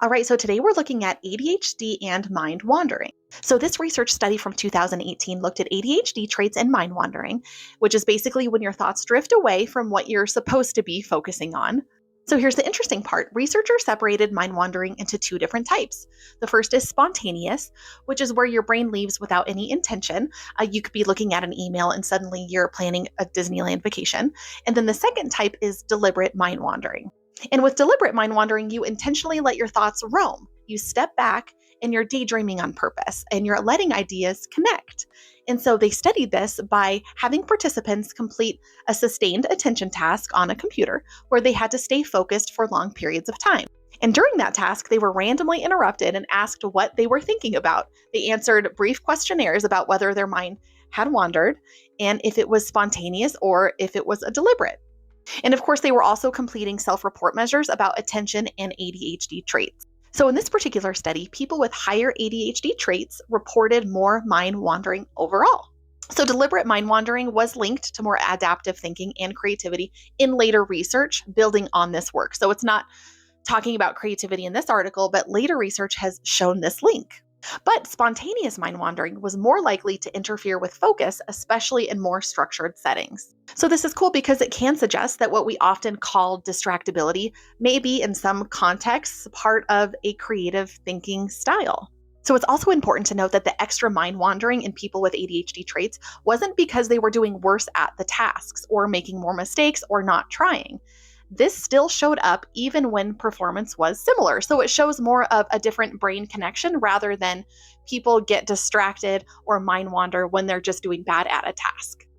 All right, so today we're looking at ADHD and mind wandering. So, this research study from 2018 looked at ADHD traits and mind wandering, which is basically when your thoughts drift away from what you're supposed to be focusing on. So, here's the interesting part. Researchers separated mind wandering into two different types. The first is spontaneous, which is where your brain leaves without any intention. You could be looking at an email and suddenly you're planning a Disneyland vacation. And then the second type is deliberate mind wandering. And with deliberate mind wandering, you intentionally let your thoughts roam. You step back and you're daydreaming on purpose and you're letting ideas connect. And so they studied this by having participants complete a sustained attention task on a computer where they had to stay focused for long periods of time. And during that task, they were randomly interrupted and asked what they were thinking about. They answered brief questionnaires about whether their mind had wandered and if it was spontaneous or if it was a deliberate. And of course, they were also completing self-report measures about attention and ADHD traits. So in this particular study, people with higher ADHD traits reported more mind wandering overall. So deliberate mind wandering was linked to more adaptive thinking and creativity in later research building on this work. So it's not talking about creativity in this article, but later research has shown this link. But spontaneous mind wandering was more likely to interfere with focus, especially in more structured settings. So this is cool because it can suggest that what we often call distractibility may be in some contexts part of a creative thinking style. So it's also important to note that the extra mind wandering in people with ADHD traits wasn't because they were doing worse at the tasks or making more mistakes or not trying. This still showed up even when performance was similar. So it shows more of a different brain connection rather than people get distracted or mind wander when they're just doing bad at a task.